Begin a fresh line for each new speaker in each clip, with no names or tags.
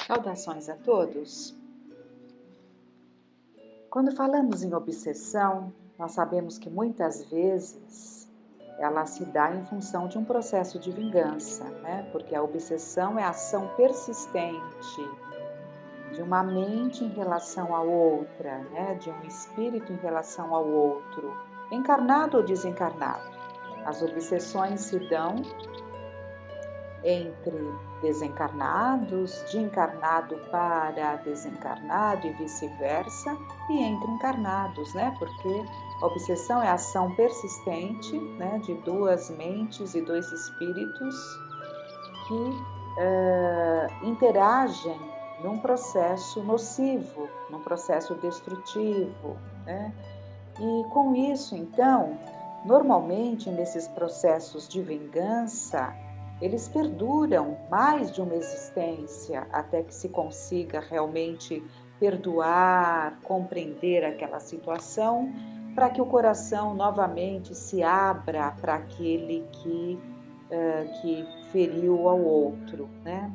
Saudações a todos! Quando falamos em obsessão, nós sabemos que muitas vezes ela se dá em função de um processo de vingança, né? Porque a obsessão é a ação persistente de uma mente em relação à outra, né? De um espírito em relação ao outro, encarnado ou desencarnado. As obsessões se dão entre desencarnados, de encarnado para desencarnado e vice-versa, e entre encarnados, né? Porque a obsessão é a ação persistente, né, de duas mentes e dois espíritos que interagem num processo nocivo, num processo destrutivo, né? E com isso, então, normalmente nesses processos de vingança, eles perduram mais de uma existência até que se consiga realmente perdoar, compreender aquela situação, para que o coração novamente se abra para aquele que feriu ao outro, né?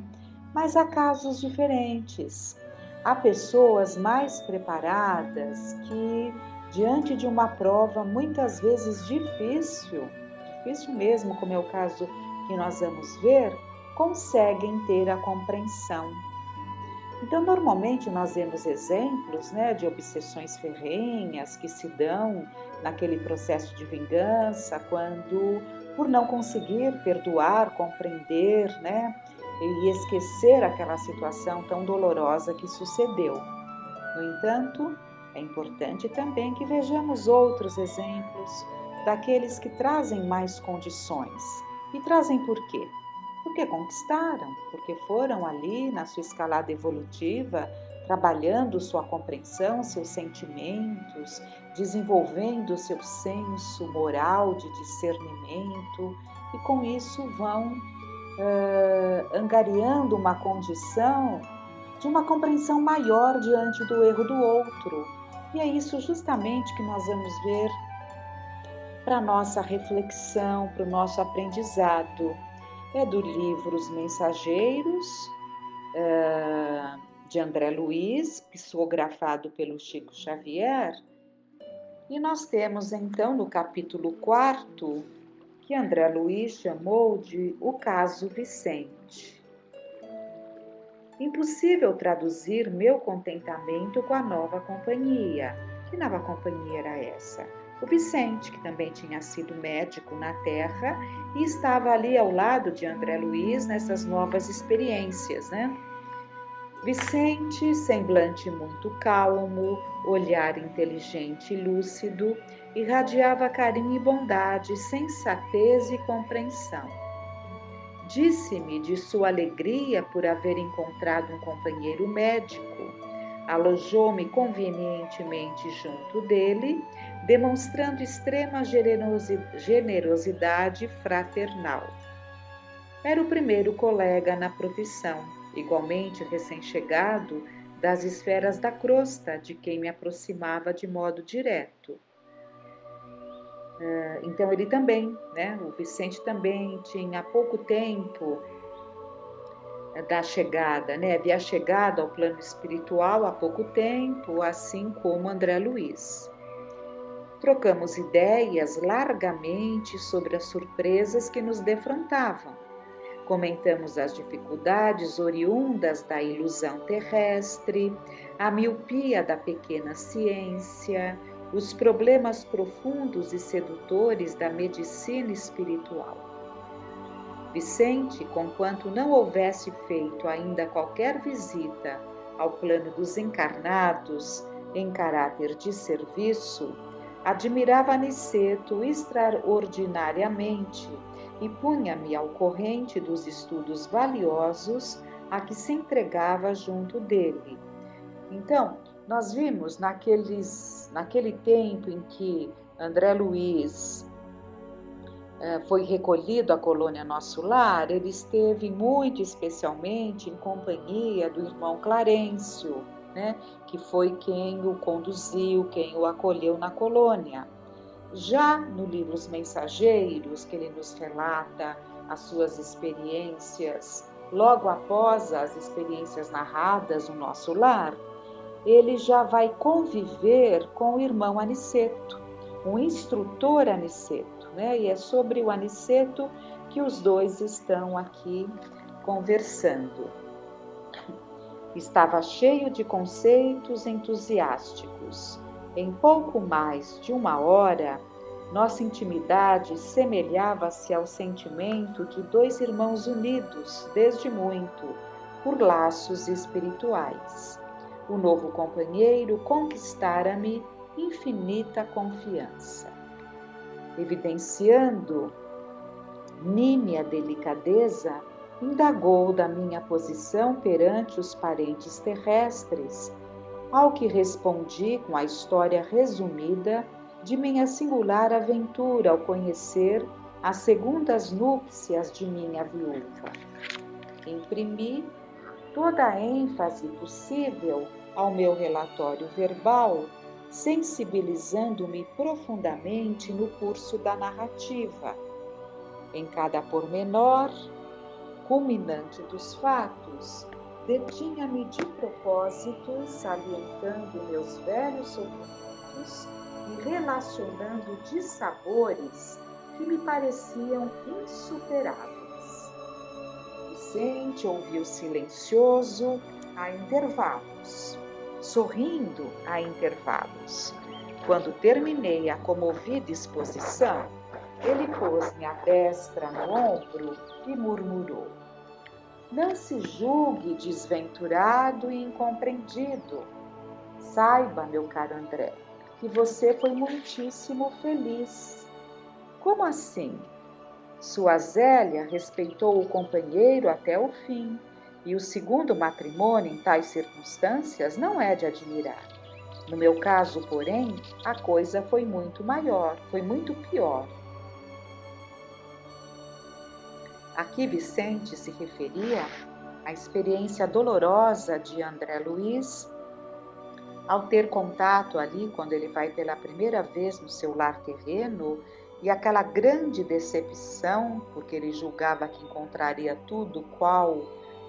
Mas há casos diferentes. Há pessoas mais preparadas que, diante de uma prova muitas vezes difícil mesmo, como é o caso que nós vamos ver, conseguem ter a compreensão. Então, normalmente nós vemos exemplos, né, de obsessões ferrenhas que se dão naquele processo de vingança, quando, por não conseguir perdoar, compreender, né, e esquecer aquela situação tão dolorosa que sucedeu. No entanto, é importante também que vejamos outros exemplos daqueles que trazem mais condições. E trazem por quê? Porque conquistaram, porque foram ali na sua escalada evolutiva, trabalhando sua compreensão, seus sentimentos, desenvolvendo seu senso moral de discernimento, e com isso vão angariando uma condição de uma compreensão maior diante do erro do outro. E é isso justamente que nós vamos ver para a nossa reflexão, para o nosso aprendizado. É do livro Os Mensageiros, de André Luiz, psicografado pelo Chico Xavier. E nós temos então no capítulo 4, que André Luiz chamou de O Caso Vicente. Impossível traduzir meu contentamento com a nova companhia. Que nova companhia era essa? O Vicente, que também tinha sido médico na Terra e estava ali ao lado de André Luiz nessas novas experiências, né? Vicente, semblante muito calmo, olhar inteligente e lúcido, irradiava carinho e bondade, sensatez e compreensão. Disse-me de sua alegria por haver encontrado um companheiro médico. Alojou-me convenientemente junto dele, demonstrando extrema generosidade fraternal. Era o primeiro colega na profissão, igualmente recém-chegado das esferas da crosta, de quem me aproximava de modo direto. Então ele também, né, o Vicente também tinha pouco tempo da chegada, né, havia chegado ao plano espiritual há pouco tempo, assim como André Luiz. Trocamos ideias largamente sobre as surpresas que nos defrontavam. Comentamos as dificuldades oriundas da ilusão terrestre, a miopia da pequena ciência, os problemas profundos e sedutores da medicina espiritual. Vicente, conquanto não houvesse feito ainda qualquer visita ao plano dos encarnados em caráter de serviço, admirava Aniceto extraordinariamente e punha-me ao corrente dos estudos valiosos a que se entregava junto dele. Então, nós vimos naquele tempo em que André Luiz foi recolhido à colônia Nosso Lar, ele esteve muito especialmente em companhia do irmão Clarencio, né, que foi quem o conduziu, quem o acolheu na colônia. Já no livro Os Mensageiros, que ele nos relata as suas experiências logo após as experiências narradas no nosso lar, ele já vai conviver com o irmão Aniceto, um instrutor Aniceto, né? E é sobre o Aniceto que os dois estão aqui conversando. Estava cheio de conceitos entusiásticos. Em pouco mais de uma hora, nossa intimidade semelhava-se ao sentimento de dois irmãos unidos desde muito, por laços espirituais. O novo companheiro conquistara-me infinita confiança. Evidenciando nímia delicadeza, indagou da minha posição perante os parentes terrestres, ao que respondi com a história resumida de minha singular aventura ao conhecer as segundas núpcias de minha viúva. Imprimi toda a ênfase possível ao meu relatório verbal, sensibilizando-me profundamente no curso da narrativa. Em cada pormenor culminante dos fatos, detinha-me de propósito, salientando meus velhos sofrimentos e relacionando dissabores que me pareciam insuperáveis. Vicente ouviu silencioso a intervalos, sorrindo a intervalos. Quando terminei a comovida exposição, ele pôs-me a destra no ombro e murmurou: não se julgue desventurado e incompreendido. Saiba, meu caro André, que você foi muitíssimo feliz. Como assim? Sua Zélia respeitou o companheiro até o fim, e o segundo matrimônio em tais circunstâncias não é de admirar. No meu caso, porém, a coisa foi muito maior, foi muito pior. Aqui Vicente se referia à experiência dolorosa de André Luiz ao ter contato ali, quando ele vai pela primeira vez no seu lar terreno, e aquela grande decepção, porque ele julgava que encontraria tudo qual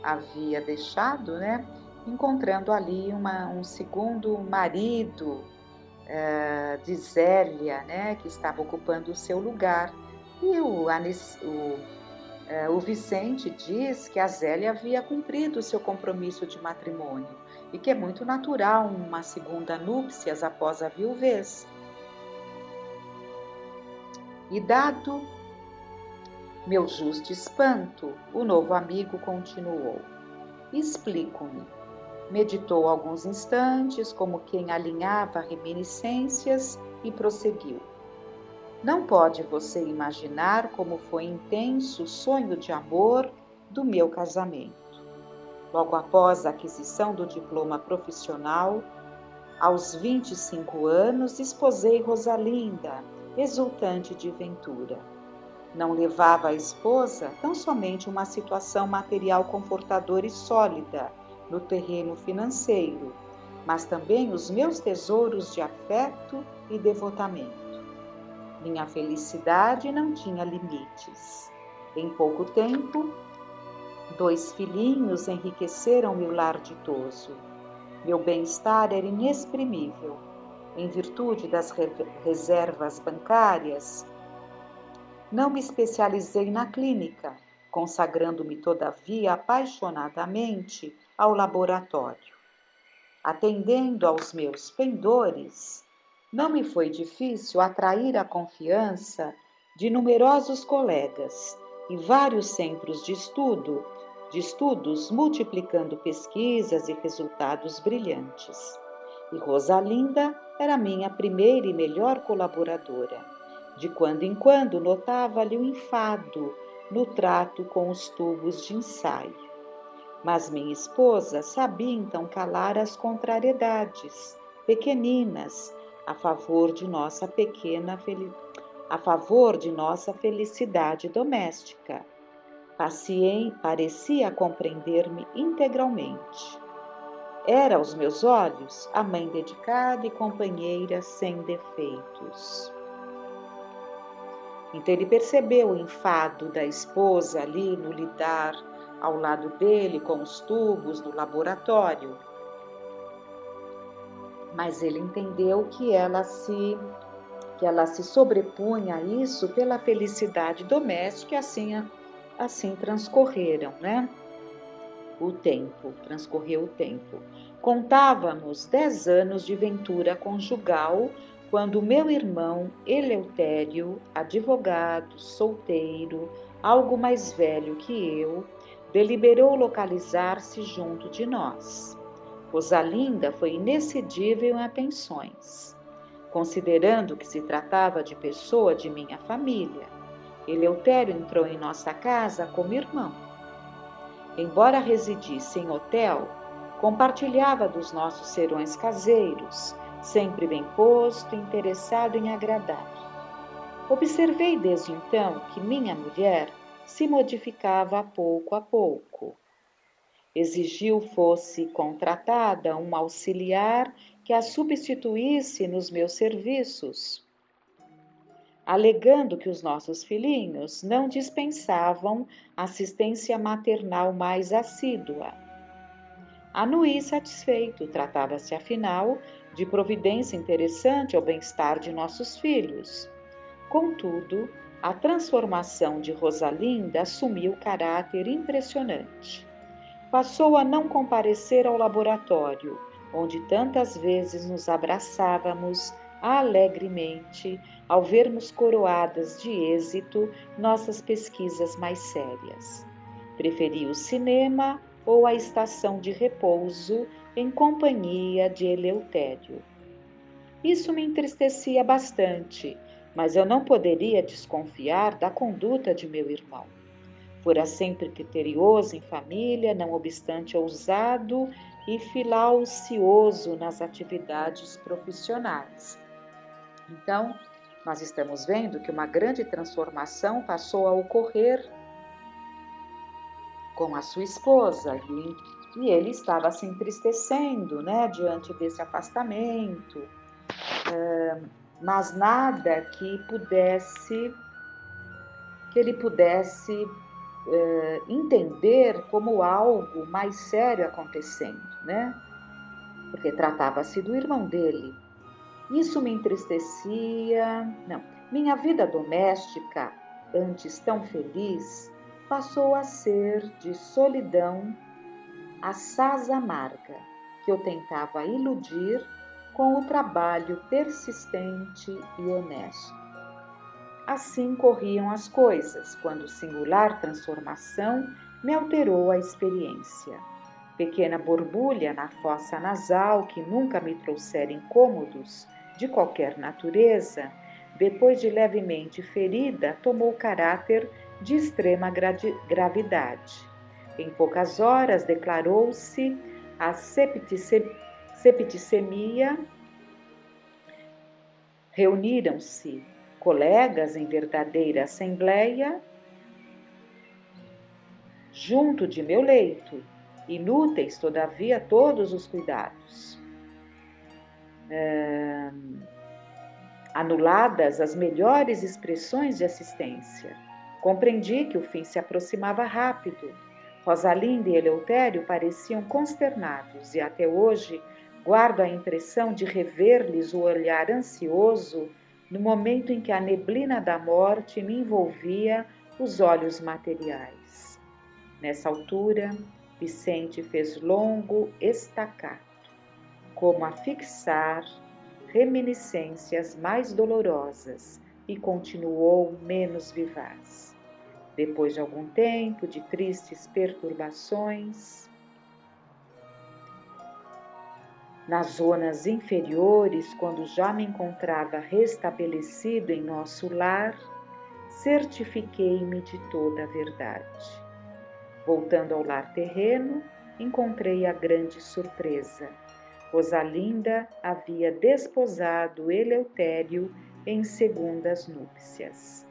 havia deixado, né? Encontrando ali um segundo marido de Zélia, né? Que estava ocupando o seu lugar. E o Vicente diz que a Zélia havia cumprido o seu compromisso de matrimônio e que é muito natural uma segunda núpcias após a viuvez. E dado meu justo espanto, o novo amigo continuou: explico-me. Meditou alguns instantes, como quem alinhava reminiscências, e prosseguiu: não pode você imaginar como foi intenso o sonho de amor do meu casamento. Logo após a aquisição do diploma profissional, aos 25 anos, esposei Rosalinda, exultante de ventura. Não levava a esposa tão somente uma situação material confortadora e sólida no terreno financeiro, mas também os meus tesouros de afeto e devotamento. Minha felicidade não tinha limites. Em pouco tempo, 2 filhinhos enriqueceram meu lar ditoso. Meu bem-estar era inexprimível. Em virtude das reservas bancárias, não me especializei na clínica, consagrando-me, todavia, apaixonadamente ao laboratório. Atendendo aos meus pendores, não me foi difícil atrair a confiança de numerosos colegas e vários centros de estudos multiplicando pesquisas e resultados brilhantes. E Rosalinda era minha primeira e melhor colaboradora. De quando em quando notava-lhe o enfado no trato com os tubos de ensaio. Mas minha esposa sabia então calar as contrariedades pequeninas a favor de nossa felicidade doméstica. Parecia compreender-me integralmente. Era aos meus olhos a mãe dedicada e companheira sem defeitos. Então ele percebeu o enfado da esposa ali no lidar ao lado dele com os tubos do laboratório. Mas ele entendeu que ela se sobrepunha a isso pela felicidade doméstica, e assim transcorreu o tempo. Contávamos 10 anos de ventura conjugal quando meu irmão Eleutério, advogado, solteiro, algo mais velho que eu, deliberou localizar-se junto de nós. Rosalinda foi inexcedível em atenções, considerando que se tratava de pessoa de minha família. Eleutério entrou em nossa casa como irmão. Embora residisse em hotel, compartilhava dos nossos serões caseiros, sempre bem posto e interessado em agradar. Observei desde então que minha mulher se modificava pouco a pouco. Exigiu fosse contratada uma auxiliar que a substituísse nos meus serviços, alegando que os nossos filhinhos não dispensavam assistência maternal mais assídua. Anuí satisfeito, tratava-se afinal de providência interessante ao bem-estar de nossos filhos. Contudo, a transformação de Rosalinda assumiu caráter impressionante. Passou a não comparecer ao laboratório, onde tantas vezes nos abraçávamos alegremente ao vermos coroadas de êxito nossas pesquisas mais sérias. Preferia o cinema ou a estação de repouso em companhia de Eleutério. Isso me entristecia bastante, mas eu não poderia desconfiar da conduta de meu irmão. Fora sempre criterioso em família, não obstante ousado e filaucioso nas atividades profissionais. Então, nós estamos vendo que uma grande transformação passou a ocorrer com a sua esposa e ele estava se entristecendo, diante desse afastamento, mas nada que ele pudesse entender como algo mais sério acontecendo, Porque tratava-se do irmão dele. Isso me entristecia. Não, minha vida doméstica, antes tão feliz, passou a ser de solidão assaz amarga, que eu tentava iludir com o trabalho persistente e honesto. Assim corriam as coisas, quando singular transformação me alterou a experiência. Pequena borbulha na fossa nasal que nunca me trouxera incômodos de qualquer natureza, depois de levemente ferida, tomou caráter de extrema gravidade. Em poucas horas declarou-se a septicemia. Reuniram-se colegas em verdadeira assembleia junto de meu leito, inúteis, todavia, todos os cuidados. Anuladas as melhores expressões de assistência. Compreendi que o fim se aproximava rápido. Rosalinda e Eleutério pareciam consternados e até hoje guardo a impressão de rever-lhes o olhar ansioso no momento em que a neblina da morte me envolvia os olhos materiais. Nessa altura, Vicente fez longo estacato, como a fixar reminiscências mais dolorosas, e continuou menos vivaz. Depois de algum tempo de tristes perturbações, nas zonas inferiores, quando já me encontrava restabelecido em nosso lar, certifiquei-me de toda a verdade. Voltando ao lar terreno, encontrei a grande surpresa. Rosalinda havia desposado Eleutério em segundas núpcias.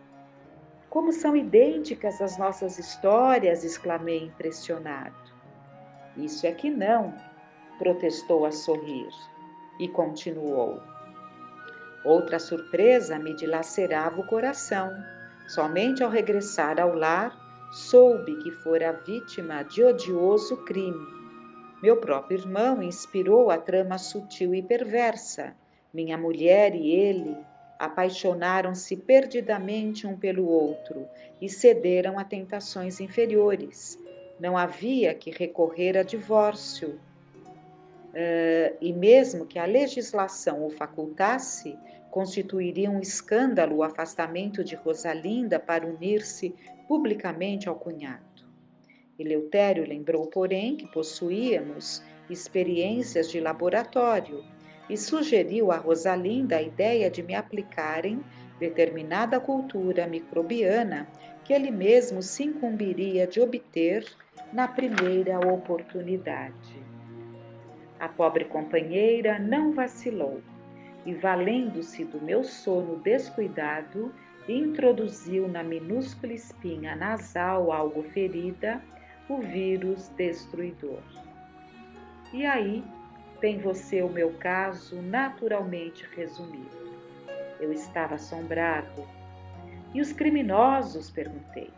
Como são idênticas as nossas histórias, exclamei impressionado. Isso é que não, protestou a sorrir e continuou. Outra surpresa me dilacerava o coração. Somente ao regressar ao lar, soube que fora vítima de odioso crime. Meu próprio irmão inspirou a trama sutil e perversa. Minha mulher e ele apaixonaram-se perdidamente um pelo outro e cederam a tentações inferiores. Não havia que recorrer a divórcio. E mesmo que a legislação o facultasse, constituiria um escândalo o afastamento de Rosalinda para unir-se publicamente ao cunhado. Eleutério lembrou, porém, que possuíamos experiências de laboratório e sugeriu a Rosalinda a ideia de me aplicarem determinada cultura microbiana que ele mesmo se incumbiria de obter na primeira oportunidade. A pobre companheira não vacilou e, valendo-se do meu sono descuidado, introduziu na minúscula espinha nasal algo ferida o vírus destruidor. E aí tem você o meu caso naturalmente resumido. Eu estava assombrado. E os criminosos? Perguntei.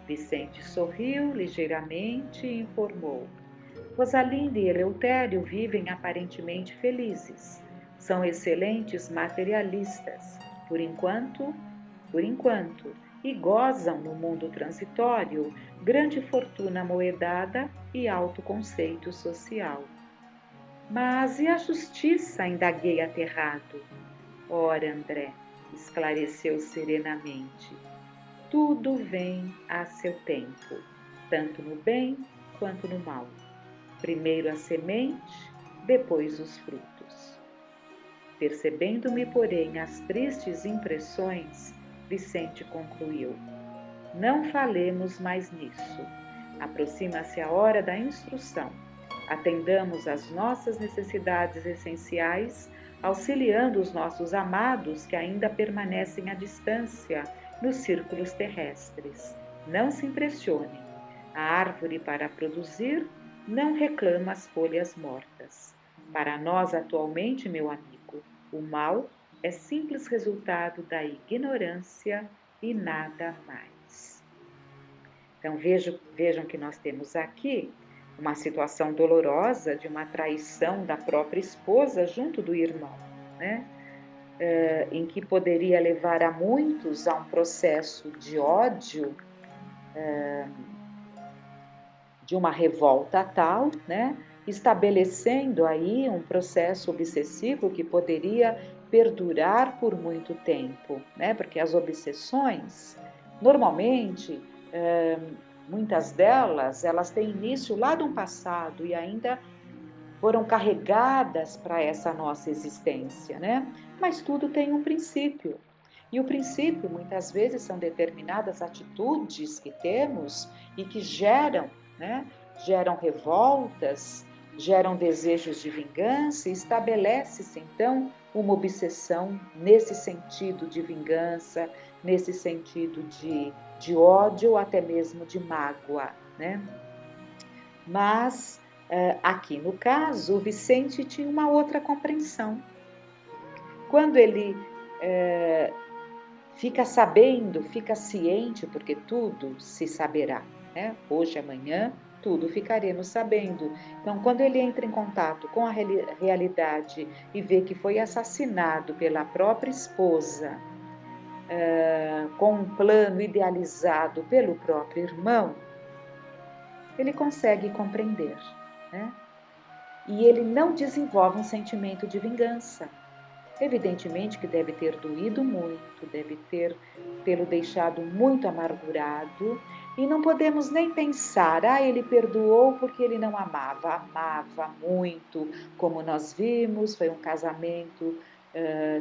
Vicente sorriu ligeiramente e informou. Rosalinda e Eleutério vivem aparentemente felizes. São excelentes materialistas, por enquanto, e gozam no mundo transitório grande fortuna moedada e alto conceito social. Mas e a justiça? Indaguei aterrado. Ora, André, esclareceu serenamente, tudo vem a seu tempo, tanto no bem quanto no mal. Primeiro a semente, depois os frutos. Percebendo-me, porém, as tristes impressões, Vicente concluiu: não falemos mais nisso. Aproxima-se a hora da instrução. Atendamos às nossas necessidades essenciais, auxiliando os nossos amados que ainda permanecem à distância nos círculos terrestres. Não se impressionem. A árvore, para produzir, não reclama as folhas mortas. Para nós, atualmente, meu amigo, o mal é simples resultado da ignorância e nada mais. Então vejam que nós temos aqui uma situação dolorosa de uma traição da própria esposa junto do irmão, né? Em que poderia levar a muitos a um processo de ódio, de uma revolta tal, né? Estabelecendo aí um processo obsessivo que poderia perdurar por muito tempo, né? Porque as obsessões, normalmente, muitas delas, elas têm início lá de um passado e ainda foram carregadas para essa nossa existência, né? Mas tudo tem um princípio. E o princípio, muitas vezes, são determinadas atitudes que temos e que geram, né? Geram revoltas, geram desejos de vingança e estabelece-se, então, uma obsessão nesse sentido de vingança, nesse sentido de ódio ou até mesmo de mágoa, né? Mas, aqui no caso, o Vicente tinha uma outra compreensão. Quando ele fica sabendo, fica ciente, porque tudo se saberá, né? Hoje, amanhã, tudo ficaremos sabendo. Então, quando ele entra em contato com a realidade e vê que foi assassinado pela própria esposa, com um plano idealizado pelo próprio irmão, ele consegue compreender, né? E ele não desenvolve um sentimento de vingança. Evidentemente que deve ter doído muito, deve tê-lo deixado muito amargurado, e não podemos nem pensar, ele perdoou porque ele não amava. Amava muito, como nós vimos, foi um casamento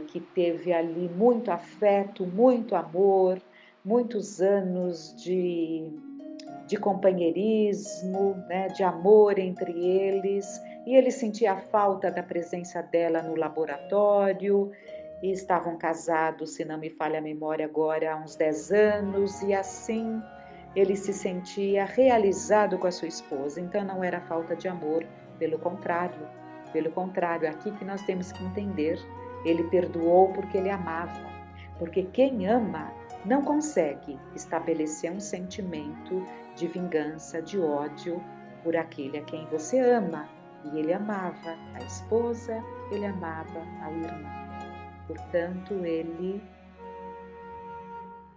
que teve ali muito afeto, muito amor, muitos anos de companheirismo, né, de amor entre eles, e ele sentia a falta da presença dela no laboratório, e estavam casados, se não me falha a memória agora, há uns 10 anos, e assim ele se sentia realizado com a sua esposa. Então não era falta de amor, pelo contrário, aqui que nós temos que entender, ele perdoou porque ele amava, porque quem ama não consegue estabelecer um sentimento de vingança, de ódio por aquele a quem você ama. E ele amava a esposa, ele amava ao irmão. Portanto, ele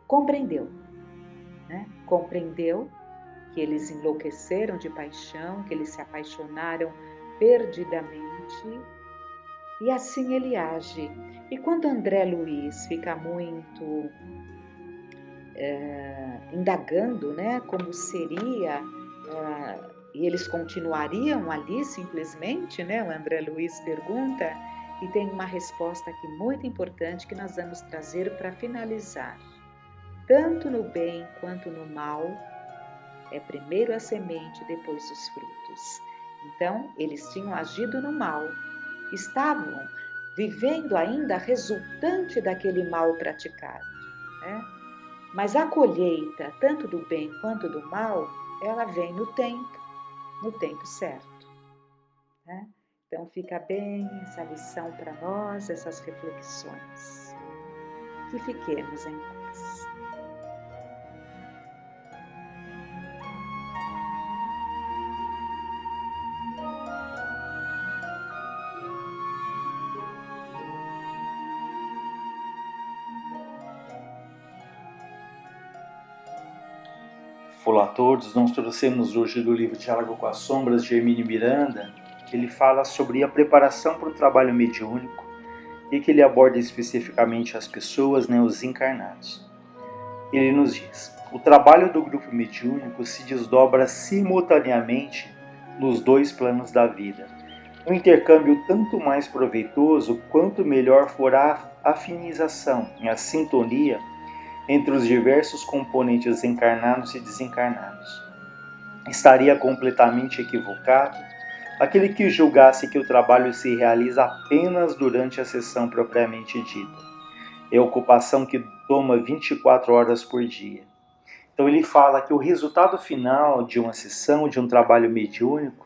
compreendeu, né? Compreendeu que eles enlouqueceram de paixão, que eles se apaixonaram perdidamente, e assim ele age. E quando André Luiz fica muito indagando, né, como seria, e eles continuariam ali simplesmente, né? O André Luiz pergunta, e tem uma resposta aqui muito importante que nós vamos trazer para finalizar. Tanto no bem quanto no mal, é primeiro a semente, depois os frutos. Então, eles tinham agido no mal, estavam vivendo ainda a resultante daquele mal praticado, né? Mas a colheita, tanto do bem quanto do mal, ela vem no tempo certo, né? Então fica bem essa lição para nós, essas reflexões. Que fiquemos em paz.
Olá a todos, nós trouxemos hoje do livro Diálogo com as Sombras, de Hermínio Miranda, que ele fala sobre a preparação para o trabalho mediúnico e que ele aborda especificamente as pessoas, os encarnados. Ele nos diz: o trabalho do grupo mediúnico se desdobra simultaneamente nos dois planos da vida. Um intercâmbio tanto mais proveitoso quanto melhor for a afinização e a sintonia entre os diversos componentes encarnados e desencarnados. Estaria completamente equivocado aquele que julgasse que o trabalho se realiza apenas durante a sessão propriamente dita. É ocupação que toma 24 horas por dia. Então ele fala que o resultado final de uma sessão, de um trabalho mediúnico,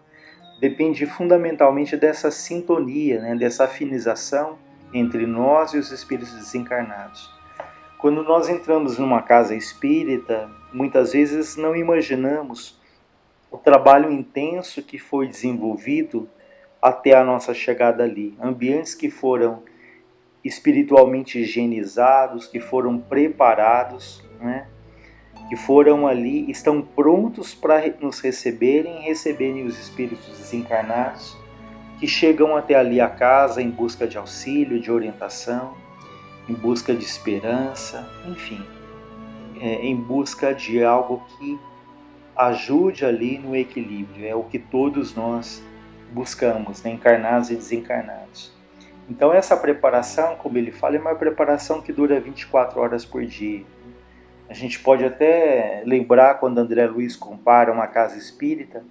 depende fundamentalmente dessa sintonia, dessa afinização entre nós e os espíritos desencarnados. Quando nós entramos numa casa espírita, muitas vezes não imaginamos o trabalho intenso que foi desenvolvido até a nossa chegada ali. Ambientes que foram espiritualmente higienizados, que foram preparados, que foram ali, estão prontos para nos receberem e receberem os espíritos desencarnados, que chegam até ali a casa em busca de auxílio, de orientação, em busca de esperança, enfim, em busca de algo que ajude ali no equilíbrio. É o que todos nós buscamos, encarnados e desencarnados. Então essa preparação, como ele fala, é uma preparação que dura 24 horas por dia. A gente pode até lembrar quando André Luiz compara uma casa espírita,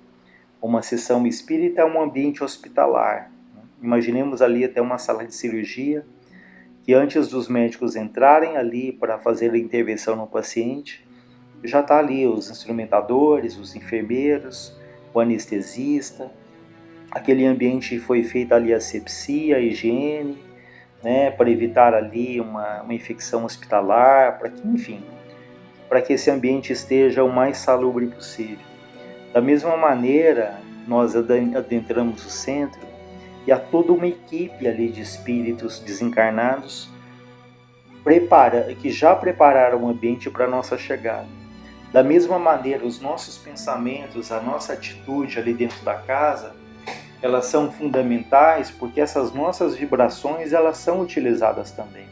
uma sessão espírita a um ambiente hospitalar. Imaginemos ali até uma sala de cirurgia, que antes dos médicos entrarem ali para fazer a intervenção no paciente, já está ali os instrumentadores, os enfermeiros, o anestesista. Aquele ambiente foi feita ali a asepsia, a higiene, para evitar ali uma infecção hospitalar, para que esse ambiente esteja o mais salubre possível. Da mesma maneira, nós adentramos o centro e há toda uma equipe ali de espíritos desencarnados que já prepararam o ambiente para a nossa chegada. Da mesma maneira, os nossos pensamentos, a nossa atitude ali dentro da casa, elas são fundamentais porque essas nossas vibrações, elas são utilizadas também.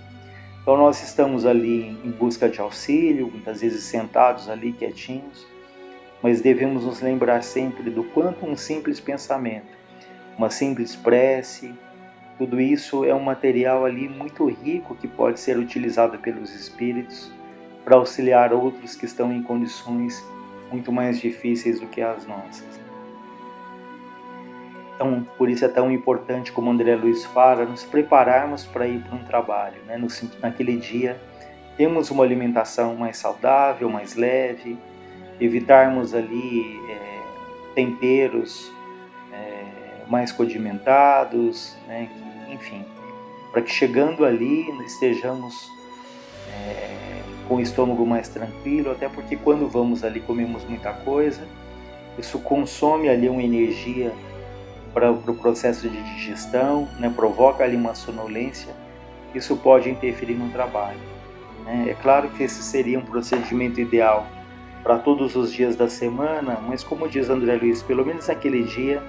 Então nós estamos ali em busca de auxílio, muitas vezes sentados ali quietinhos, mas devemos nos lembrar sempre do quanto um simples pensamento, uma simples prece, tudo isso é um material ali muito rico que pode ser utilizado pelos espíritos para auxiliar outros que estão em condições muito mais difíceis do que as nossas. Então, por isso é tão importante, como André Luiz fala, nos prepararmos para ir para um trabalho. Naquele dia, temos uma alimentação mais saudável, mais leve, evitarmos ali temperos mais condimentados, enfim, para que chegando ali estejamos com o estômago mais tranquilo, até porque quando vamos ali comemos muita coisa, isso consome ali uma energia para o processo de digestão, né? Provoca ali uma sonolência, isso pode interferir no trabalho, né? É claro que esse seria um procedimento ideal para todos os dias da semana, mas como diz André Luiz, pelo menos naquele dia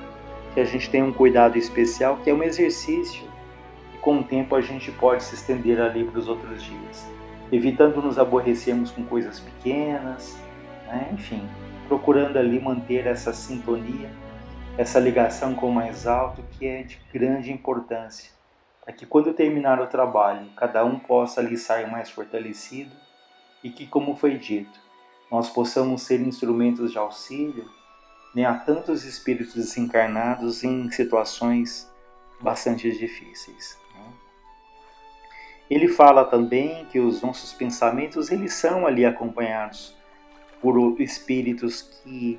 que a gente tem um cuidado especial, que é um exercício, e com o tempo a gente pode se estender ali para os outros dias, evitando nos aborrecermos com coisas pequenas, né? Enfim, procurando ali manter essa sintonia, essa ligação com o mais alto, que é de grande importância, para que quando terminar o trabalho, cada um possa ali sair mais fortalecido e que, como foi dito, nós possamos ser instrumentos de auxílio, né, a tantos espíritos desencarnados em situações bastante difíceis, né? Ele fala também que os nossos pensamentos, eles são ali acompanhados por espíritos que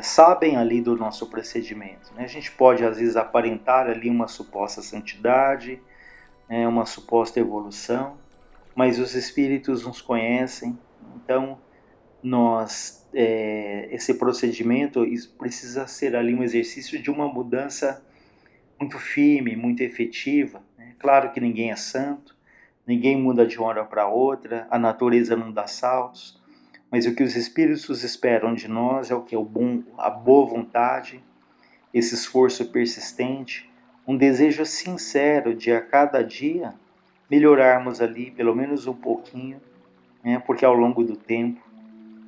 sabem ali do nosso procedimento, né? A gente pode às vezes aparentar ali uma suposta santidade, né, uma suposta evolução, mas os espíritos nos conhecem, então esse procedimento precisa ser ali um exercício de uma mudança muito firme, muito efetiva, né? Claro que ninguém é santo, ninguém muda de uma hora para outra, a natureza não dá saltos, mas o que os espíritos esperam de nós é o que? A boa vontade, esse esforço persistente, um desejo sincero de a cada dia melhorarmos ali pelo menos um pouquinho, né? Porque ao longo do tempo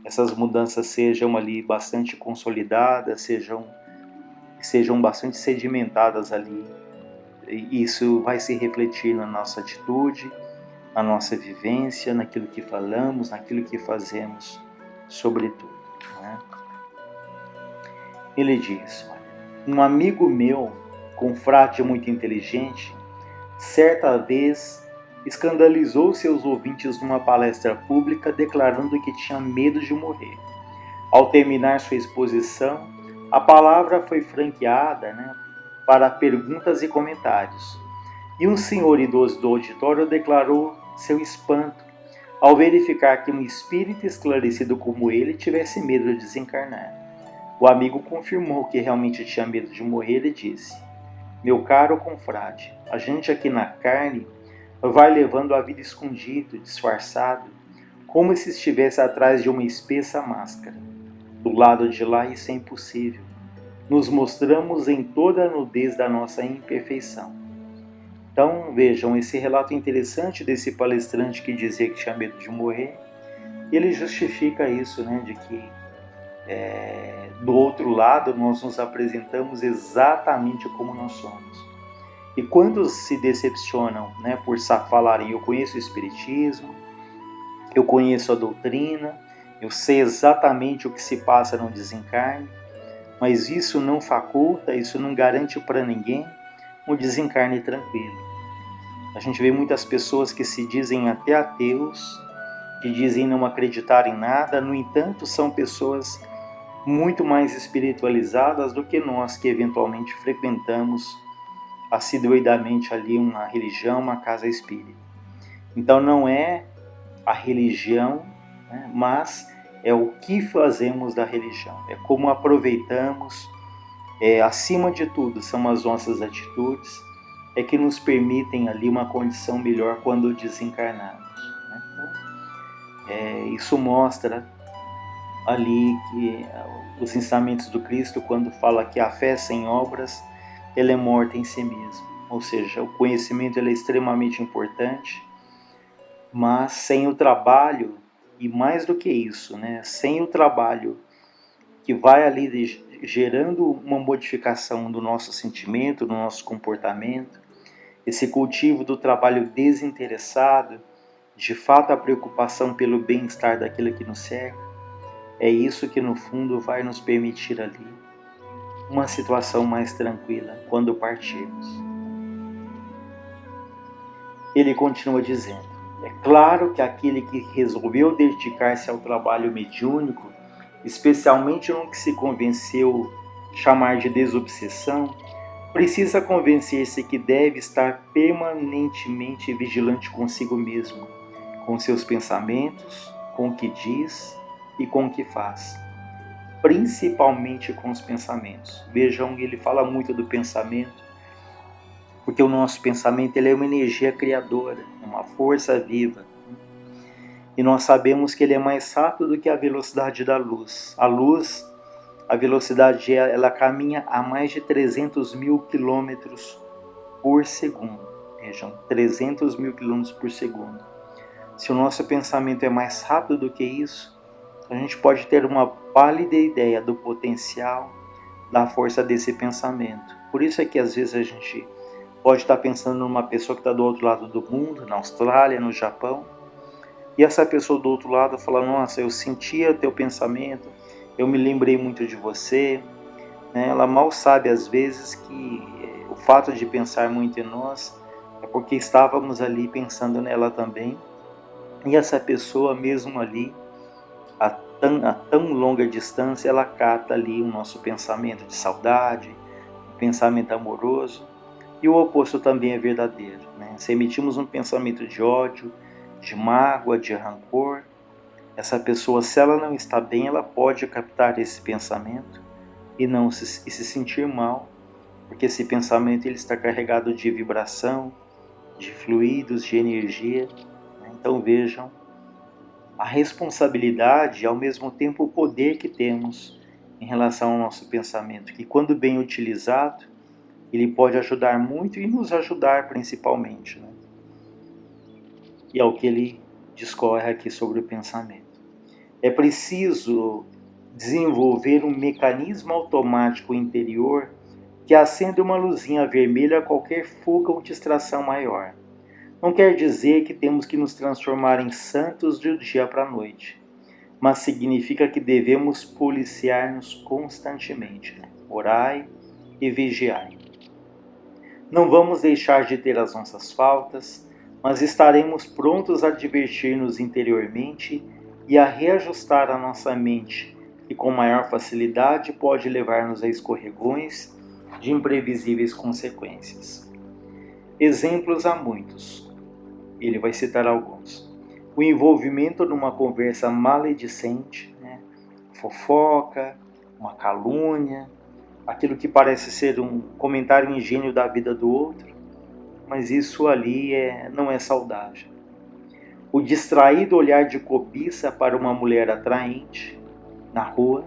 essas mudanças sejam ali bastante consolidadas, sejam bastante sedimentadas ali, e isso vai se refletir na nossa atitude, na nossa vivência, naquilo que falamos, naquilo que fazemos, sobretudo, né? Ele diz: um amigo meu, confrade muito inteligente, certa vez escandalizou seus ouvintes numa palestra pública, declarando que tinha medo de morrer. Ao terminar sua exposição, a palavra foi franqueada, né, para perguntas e comentários. E um senhor idoso do auditório declarou seu espanto ao verificar que um espírito esclarecido como ele tivesse medo de desencarnar. O amigo confirmou que realmente tinha medo de morrer e disse: meu caro confrade, a gente aqui na carne vai levando a vida escondido, disfarçado, como se estivesse atrás de uma espessa máscara. Do lado de lá isso é impossível. Nos mostramos em toda a nudez da nossa imperfeição. Então vejam, esse relato interessante desse palestrante que dizia que tinha medo de morrer, ele justifica isso, né, de que do outro lado nós nos apresentamos exatamente como nós somos. E quando se decepcionam, né, por falarem eu conheço o Espiritismo, eu conheço a doutrina, eu sei exatamente o que se passa no desencarne, mas isso não faculta, isso não garante para ninguém um desencarne tranquilo. A gente vê muitas pessoas que se dizem até ateus, que dizem não acreditar em nada, no entanto são pessoas muito mais espiritualizadas do que nós que eventualmente frequentamos assiduidamente ali uma religião, uma casa espírita. Então não é a religião, né, mas é o que fazemos da religião, é como aproveitamos, acima de tudo são as nossas atitudes, é que nos permitem ali uma condição melhor quando desencarnamos, né? Então, isso mostra ali que os ensinamentos do Cristo, quando fala que a fé sem obras, ela é morta em si mesma. Ou seja, o conhecimento ele é extremamente importante, mas sem o trabalho, e mais do que isso, né, sem o trabalho que vai ali gerando uma modificação do nosso sentimento, do nosso comportamento, esse cultivo do trabalho desinteressado, de fato a preocupação pelo bem-estar daquilo que nos cerca, é isso que no fundo vai nos permitir ali uma situação mais tranquila quando partirmos. Ele continua dizendo: é claro que aquele que resolveu dedicar-se ao trabalho mediúnico, especialmente no que se convenceu chamar de desobsessão, precisa convencer-se que deve estar permanentemente vigilante consigo mesmo, com seus pensamentos, com o que diz e com o que faz. Principalmente com os pensamentos. Vejam, ele fala muito do pensamento, porque o nosso pensamento ele é uma energia criadora, uma força viva. E nós sabemos que ele é mais rápido do que a velocidade da luz. A velocidade ela caminha a mais de 300 mil quilômetros por segundo. Vejam, 300 mil quilômetros por segundo. Se o nosso pensamento é mais rápido do que isso, a gente pode ter uma pálida ideia do potencial, da força desse pensamento. Por isso é que às vezes a gente pode estar pensando numa pessoa que está do outro lado do mundo, na Austrália, no Japão, e essa pessoa do outro lado fala: nossa, eu sentia teu pensamento, eu me lembrei muito de você. Ela mal sabe às vezes que o fato de pensar muito em nós é porque estávamos ali pensando nela também, e essa pessoa mesmo ali, a tão longa distância, ela capta ali o nosso pensamento de saudade, um pensamento amoroso, e o oposto também é verdadeiro. Se emitimos um pensamento de ódio, de mágoa, de rancor, essa pessoa, se ela não está bem, ela pode captar esse pensamento e se sentir mal, porque esse pensamento ele está carregado de vibração, de fluidos, de energia. Então vejam a responsabilidade e ao mesmo tempo o poder que temos em relação ao nosso pensamento, que quando bem utilizado, ele pode ajudar muito e nos ajudar principalmente. E é o que ele discorre aqui sobre o pensamento. É preciso desenvolver um mecanismo automático interior que acende uma luzinha vermelha a qualquer fuga ou distração maior. Não quer dizer que temos que nos transformar em santos do dia para a noite, mas significa que devemos policiar-nos constantemente. Orai e vigiai. Não vamos deixar de ter as nossas faltas, mas estaremos prontos a divertir-nos interiormente e a reajustar a nossa mente, que com maior facilidade pode levar-nos a escorregões de imprevisíveis consequências. Exemplos há muitos. Ele vai citar alguns. O envolvimento numa conversa maledicente, fofoca, uma calúnia, aquilo que parece ser um comentário ingênuo da vida do outro, mas isso ali não é saudável. O distraído olhar de cobiça para uma mulher atraente na rua,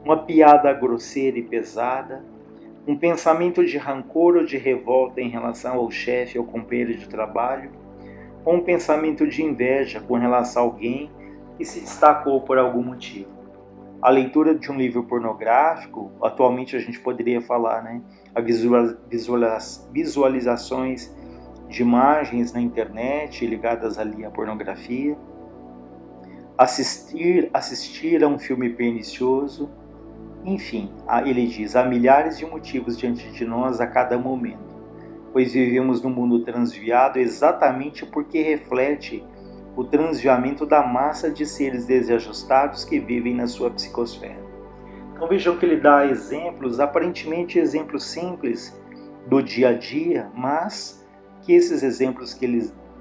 uma piada grosseira e pesada, um pensamento de rancor ou de revolta em relação ao chefe ou companheiro de trabalho, ou um pensamento de inveja com relação a alguém que se destacou por algum motivo. A leitura de um livro pornográfico, atualmente a gente poderia falar, a visualizações de imagens na internet ligadas ali à pornografia, assistir a um filme pernicioso, enfim, ele diz, há milhares de motivos diante de nós a cada momento, pois vivemos num mundo transviado exatamente porque reflete o transviamento da massa de seres desajustados que vivem na sua psicosfera. Então vejam que ele dá exemplos, aparentemente exemplos simples do dia a dia, mas que esses exemplos que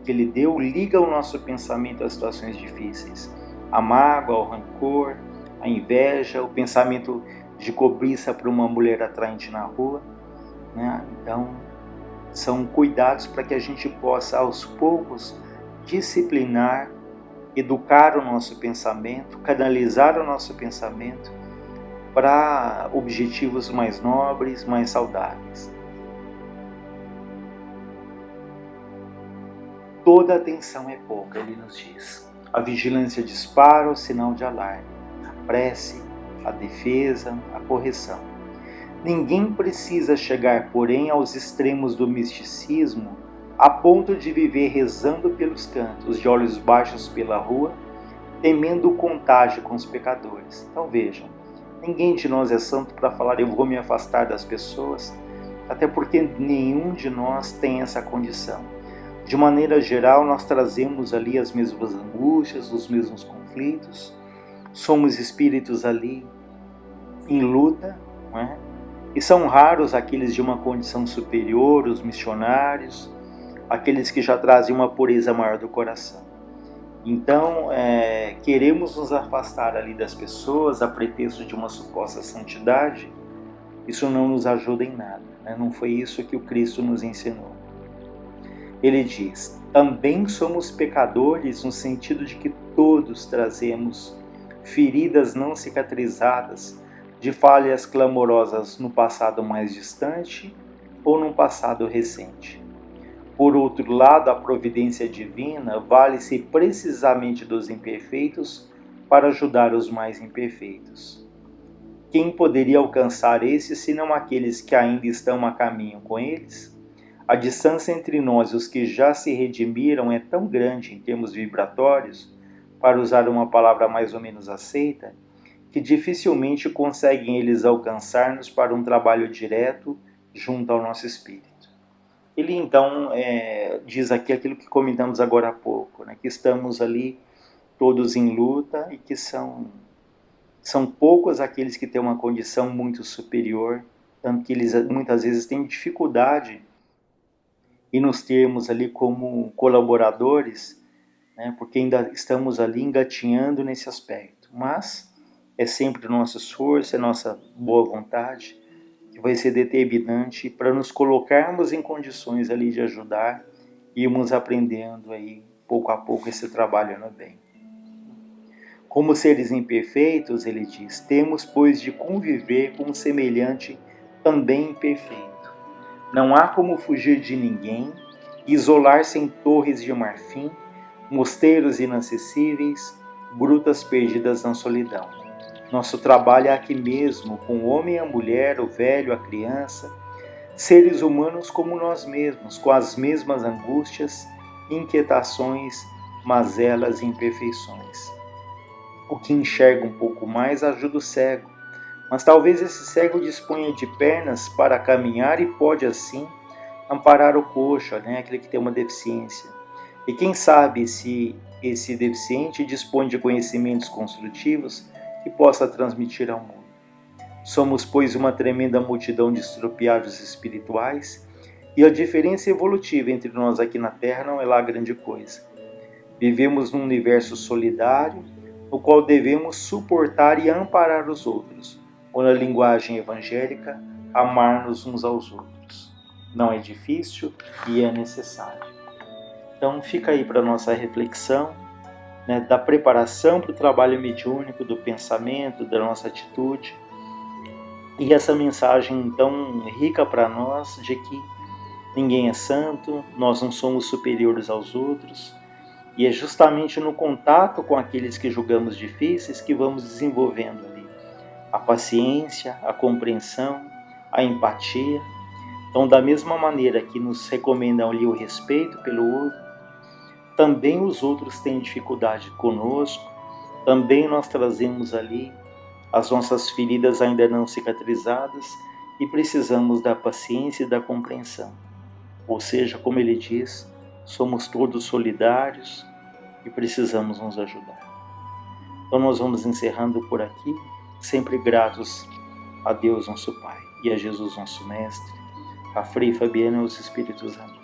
ele deu ligam o nosso pensamento às situações difíceis. A mágoa, o rancor, a inveja, o pensamento de cobiça para uma mulher atraente na rua. Então, são cuidados para que a gente possa, aos poucos, disciplinar, educar o nosso pensamento, canalizar o nosso pensamento para objetivos mais nobres, mais saudáveis. Toda atenção é pouca, ele nos diz. A vigilância dispara o sinal de alarme, a prece, a defesa, a correção. Ninguém precisa chegar, porém, aos extremos do misticismo a ponto de viver rezando pelos cantos, de olhos baixos pela rua, temendo o contágio com os pecadores. Então vejam, ninguém de nós é santo para falar eu vou me afastar das pessoas, até porque nenhum de nós tem essa condição. De maneira geral, nós trazemos ali as mesmas angústias, os mesmos conflitos, somos espíritos ali em luta, E são raros aqueles de uma condição superior, os missionários, aqueles que já trazem uma pureza maior do coração. Então, queremos nos afastar ali das pessoas a pretexto de uma suposta santidade. Isso não nos ajuda em nada, né? Não foi isso que o Cristo nos ensinou. Ele diz: também somos pecadores no sentido de que todos trazemos feridas não cicatrizadas de falhas clamorosas no passado mais distante ou no passado recente. Por outro lado, a providência divina vale-se precisamente dos imperfeitos para ajudar os mais imperfeitos. Quem poderia alcançar esses, senão aqueles que ainda estão a caminho com eles? A distância entre nós e os que já se redimiram é tão grande em termos vibratórios, para usar uma palavra mais ou menos aceita, que dificilmente conseguem eles alcançar-nos para um trabalho direto junto ao nosso espírito. Ele então diz aqui aquilo que comentamos agora há pouco, né, que estamos ali todos em luta e que são poucos aqueles que têm uma condição muito superior, tanto que eles muitas vezes têm dificuldade em nos termos ali como colaboradores, né, porque ainda estamos ali engatinhando nesse aspecto. Mas é sempre o nosso esforço, a nossa boa vontade que vai ser determinante para nos colocarmos em condições ali de ajudar e irmos aprendendo aí pouco a pouco esse trabalho no bem. Como seres imperfeitos, ele diz, temos pois de conviver com um semelhante também imperfeito. Não há como fugir de ninguém, isolar-se em torres de marfim, mosteiros inacessíveis, grutas perdidas na solidão. Nosso trabalho é aqui mesmo, com o homem e a mulher, o velho, a criança, seres humanos como nós mesmos, com as mesmas angústias, inquietações, mazelas e imperfeições. O que enxerga um pouco mais ajuda o cego, mas talvez esse cego disponha de pernas para caminhar e pode assim amparar o coxo, né, aquele que tem uma deficiência. E quem sabe se esse deficiente dispõe de conhecimentos construtivos que possa transmitir ao mundo. Somos, pois, uma tremenda multidão de estropiados espirituais e a diferença evolutiva entre nós aqui na Terra não é lá grande coisa. Vivemos num universo solidário, no qual devemos suportar e amparar os outros, ou na linguagem evangélica, amar-nos uns aos outros. Não é difícil e é necessário. Então fica aí para a nossa reflexão, né, da preparação para o trabalho mediúnico, do pensamento, da nossa atitude. E essa mensagem tão rica para nós de que ninguém é santo, nós não somos superiores aos outros. E é justamente no contato com aqueles que julgamos difíceis que vamos desenvolvendo ali a paciência, a compreensão, a empatia. Então, da mesma maneira que nos recomendam ali o respeito pelo outro, também os outros têm dificuldade conosco, também nós trazemos ali as nossas feridas ainda não cicatrizadas e precisamos da paciência e da compreensão. Ou seja, como ele diz, somos todos solidários e precisamos nos ajudar. Então nós vamos encerrando por aqui, sempre gratos a Deus nosso Pai e a Jesus nosso Mestre, a Frei Fabiana e os Espíritos amigos.